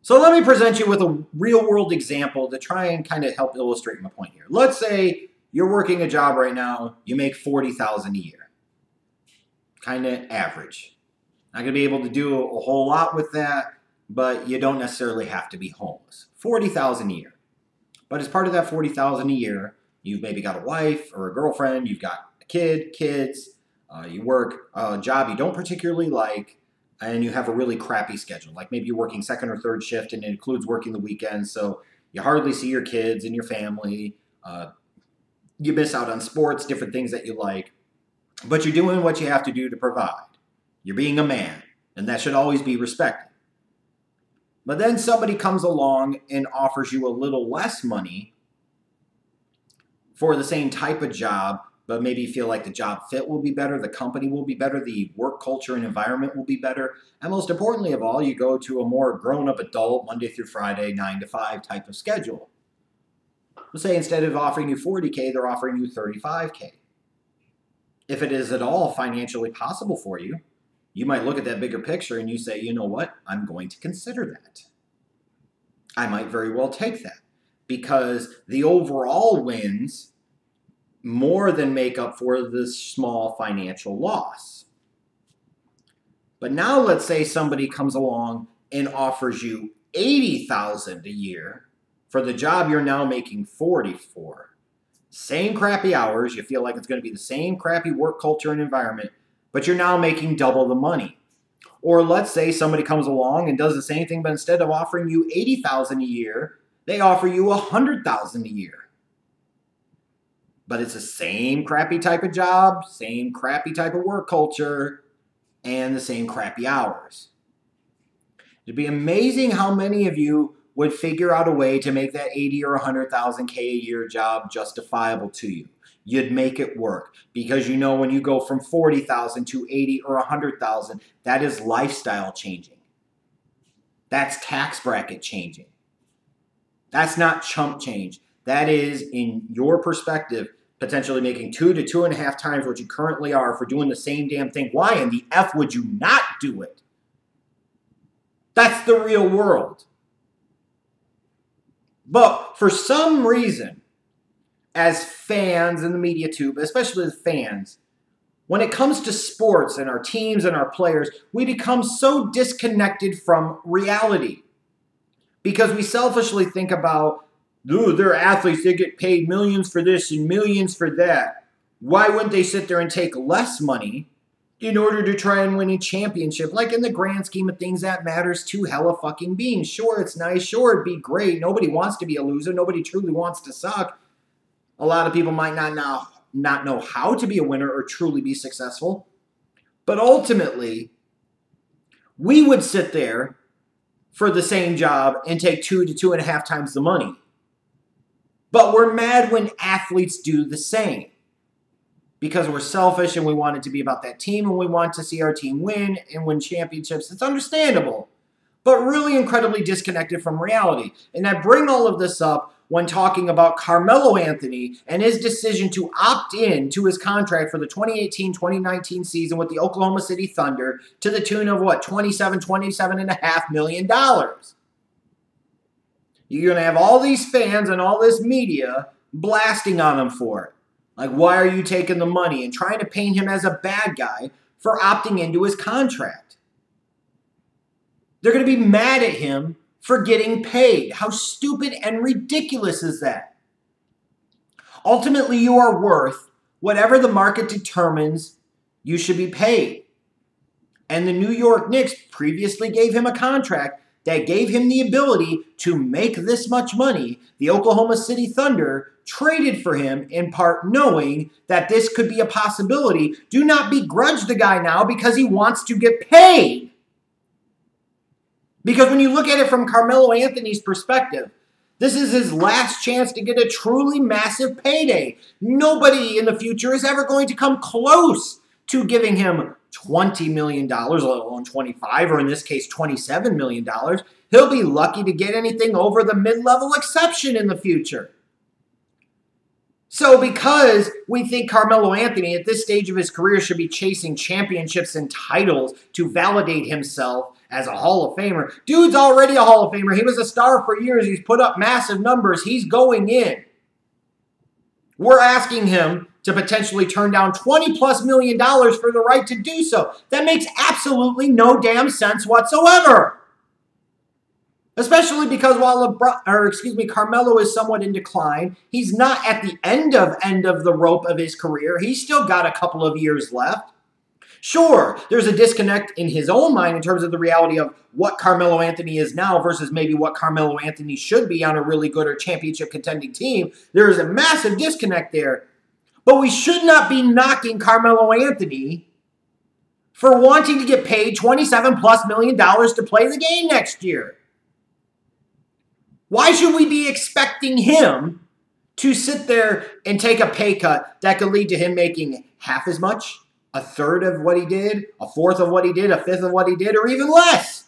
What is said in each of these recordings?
So let me present you with a real world example to try and kind of help illustrate my point here. Let's say you're working a job right now, you make $40,000 a year. Kind of average. Not going to be able to do a whole lot with that, but you don't necessarily have to be homeless. $40,000 a year. But as part of that $40,000 a year, you've maybe got a wife or a girlfriend, you've got a kid, kids, you work a job you don't particularly like, and you have a really crappy schedule. Like maybe you're working second or third shift and it includes working the weekends, so you hardly see your kids and your family. You miss out on sports, different things that you like, but you're doing what you have to do to provide. You're being a man, and that should always be respected. But then somebody comes along and offers you a little less money for the same type of job, but maybe you feel like the job fit will be better, the company will be better, the work culture and environment will be better. And most importantly of all, you go to a more grown-up adult Monday through Friday, 9 to 5 type of schedule. Let's say instead of offering you $40K, they're offering you $35K. If it is at all financially possible for you, you might look at that bigger picture and you say, you know what, I'm going to consider that. I might very well take that because the overall wins more than make up for the small financial loss. But now let's say somebody comes along and offers you $80,000 a year for the job you're now making $40,000 for. Same crappy hours, you feel like it's going to be the same crappy work culture and environment, but you're now making double the money. Or let's say somebody comes along and does the same thing, but instead of offering you $80,000 a year, they offer you $100,000 a year. But it's the same crappy type of job, same crappy type of work culture, and the same crappy hours. It'd be amazing how many of you would figure out a way to make that $80,000 or $100,000 a year job justifiable to you. You'd make it work because you know when you go from $40,000 to $80,000 or $100,000, that is lifestyle changing. That's tax bracket changing. That's not chump change. That is, in your perspective, potentially making 2 to 2.5 times what you currently are for doing the same damn thing. Why in the F would you not do it? That's the real world. But for some reason, as fans in the media too, but especially as fans, when it comes to sports and our teams and our players, we become so disconnected from reality. Because we selfishly think about, ooh, they're athletes, they get paid millions for this and millions for that. Why wouldn't they sit there and take less money in order to try and win a championship? Like in the grand scheme of things, that matters to hella fucking beings. Sure, it's nice. Sure, it'd be great. Nobody wants to be a loser. Nobody truly wants to suck. A lot of people might not know how to be a winner or truly be successful. But ultimately, we would sit there for the same job and take 2 to 2.5 times the money. But we're mad when athletes do the same. Because we're selfish and we want it to be about that team and we want to see our team win and win championships. It's understandable, but really incredibly disconnected from reality. And I bring all of this up when talking about Carmelo Anthony and his decision to opt in to his contract for the 2018-2019 season with the Oklahoma City Thunder to the tune of what, $27.5 million. You're going to have all these fans and all this media blasting on him for it. Like, why are you taking the money? And trying to paint him as a bad guy for opting into his contract. They're going to be mad at him for getting paid. How stupid and ridiculous is that? Ultimately, you are worth whatever the market determines you should be paid. And the New York Knicks previously gave him a contract that gave him the ability to make this much money. The Oklahoma City Thunder traded for him in part knowing that this could be a possibility. Do not begrudge the guy now because he wants to get paid. Because when you look at it from Carmelo Anthony's perspective, this is his last chance to get a truly massive payday. Nobody in the future is ever going to come close to giving him $20 million, let alone 25, or in this case, $27 million. He'll be lucky to get anything over the mid-level exception in the future. So because we think Carmelo Anthony at this stage of his career should be chasing championships and titles to validate himself as a Hall of Famer. Dude's already a Hall of Famer. He was a star for years. He's put up massive numbers. He's going in. We're asking him to potentially turn down $20+ million for the right to do so. That makes absolutely no damn sense whatsoever. Especially because while Carmelo is somewhat in decline, he's not at the end of the rope of his career. He's still got a couple of years left. Sure, there's a disconnect in his own mind in terms of the reality of what Carmelo Anthony is now versus maybe what Carmelo Anthony should be on a really good or championship contending team. There is a massive disconnect there. But we should not be knocking Carmelo Anthony for wanting to get paid $27+ million to play the game next year. Why should we be expecting him to sit there and take a pay cut that could lead to him making half as much, a third of what he did, a fourth of what he did, a fifth of what he did, or even less?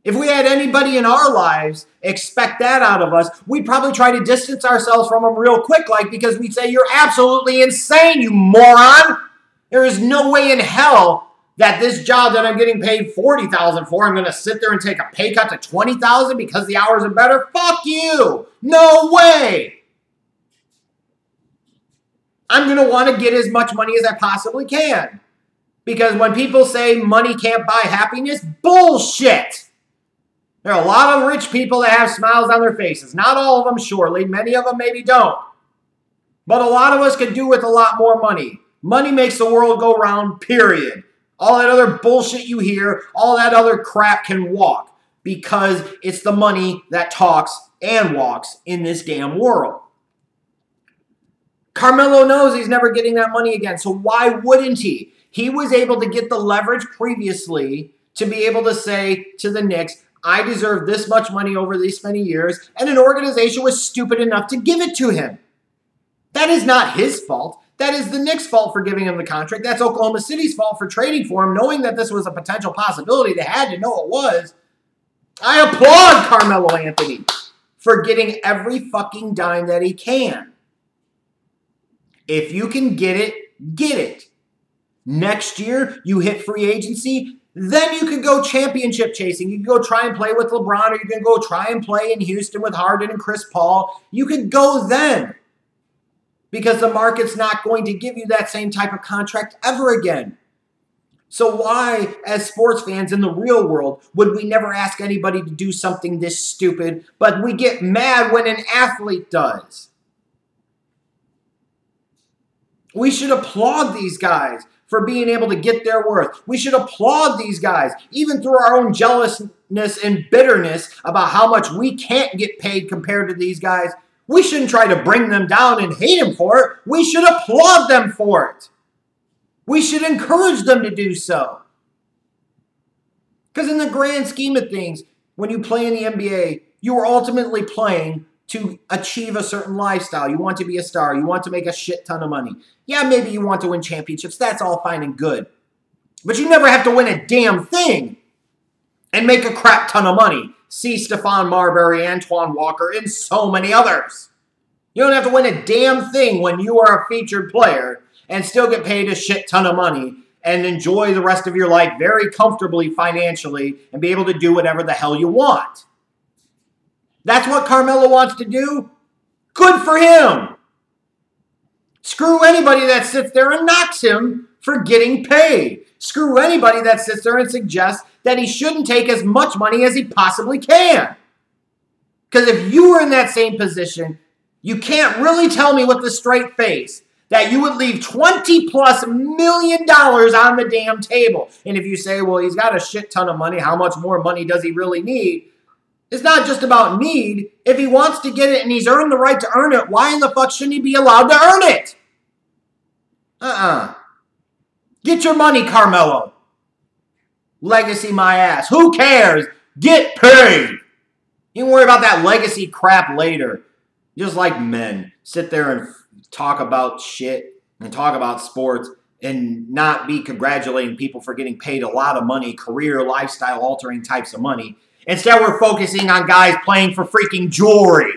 If we had anybody in our lives expect that out of us, we'd probably try to distance ourselves from them real quick, because we'd say, you're absolutely insane, you moron. There is no way in hell that this job that I'm getting paid $40,000 for, I'm going to sit there and take a pay cut to $20,000 because the hours are better? Fuck you. No way. I'm going to want to get as much money as I possibly can. Because when people say money can't buy happiness, bullshit. There are a lot of rich people that have smiles on their faces. Not all of them, surely. Many of them maybe don't. But a lot of us could do with a lot more money. Money makes the world go round, period. All that other bullshit you hear, all that other crap can walk. Because it's the money that talks and walks in this damn world. Carmelo knows he's never getting that money again, so why wouldn't he? He was able to get the leverage previously to be able to say to the Knicks, I deserve this much money over these many years, and an organization was stupid enough to give it to him. That is not his fault. That is the Knicks' fault for giving him the contract. That's Oklahoma City's fault for trading for him, knowing that this was a potential possibility. They had to know it was. I applaud Carmelo Anthony for getting every fucking dime that he can. If you can get it, get it. Next year, you hit free agency, then you can go championship chasing. You can go try and play with LeBron, or you can go try and play in Houston with Harden and Chris Paul. You could go then. Because the market's not going to give you that same type of contract ever again. So why, as sports fans in the real world, would we never ask anybody to do something this stupid, but we get mad when an athlete does? We should applaud these guys for being able to get their worth. We should applaud these guys, even through our own jealousness and bitterness about how much we can't get paid compared to these guys. We shouldn't try to bring them down and hate them for it. We should applaud them for it. We should encourage them to do so. Because in the grand scheme of things, when you play in the NBA, you are ultimately playing to achieve a certain lifestyle. You want to be a star. You want to make a shit ton of money. Yeah, maybe you want to win championships. That's all fine and good. But you never have to win a damn thing and make a crap ton of money. See Stephon Marbury, Antoine Walker, and so many others. You don't have to win a damn thing when you are a featured player and still get paid a shit ton of money and enjoy the rest of your life very comfortably financially and be able to do whatever the hell you want. That's what Carmelo wants to do? Good for him. Screw anybody that sits there and knocks him for getting paid. Screw anybody that sits there and suggests that he shouldn't take as much money as he possibly can. Because if you were in that same position, you can't really tell me with a straight face that you would leave $20+ million on the damn table. And if you say, well, he's got a shit ton of money, how much more money does he really need? It's not just about need. If he wants to get it and he's earned the right to earn it, why in the fuck shouldn't he be allowed to earn it? Get your money, Carmelo. Legacy my ass. Who cares? Get paid. You can worry about that legacy crap later. Just like men. Sit there and talk about shit and talk about sports and not be congratulating people for getting paid a lot of money, career, lifestyle altering types of money. Instead, we're focusing on guys playing for freaking jewelry.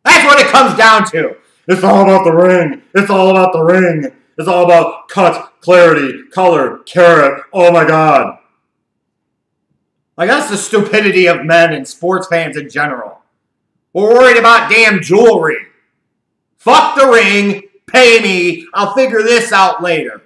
That's what it comes down to. It's all about the ring. It's all about the ring. It's all about cut, clarity, color, carat. Oh my God. Like, that's the stupidity of men and sports fans in general. We're worried about damn jewelry. Fuck the ring. Pay me. I'll figure this out later.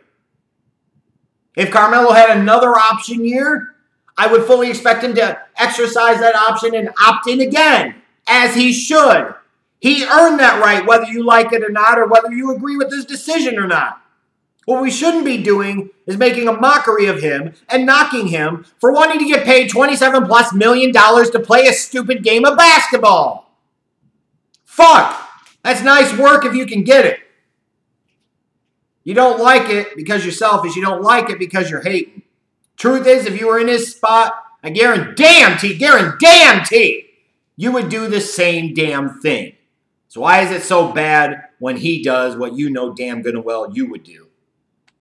If Carmelo had another option year, I would fully expect him to exercise that option and opt in again, as he should. He earned that right, whether you like it or not, or whether you agree with his decision or not. What we shouldn't be doing is making a mockery of him and knocking him for wanting to get paid $27+ million to play a stupid game of basketball. Fuck! That's nice work if you can get it. You don't like it because you're selfish. You don't like it because you're hating. Truth is, if you were in his spot, I guarantee, you would do the same damn thing. So why is it so bad when he does what you know damn good and well you would do?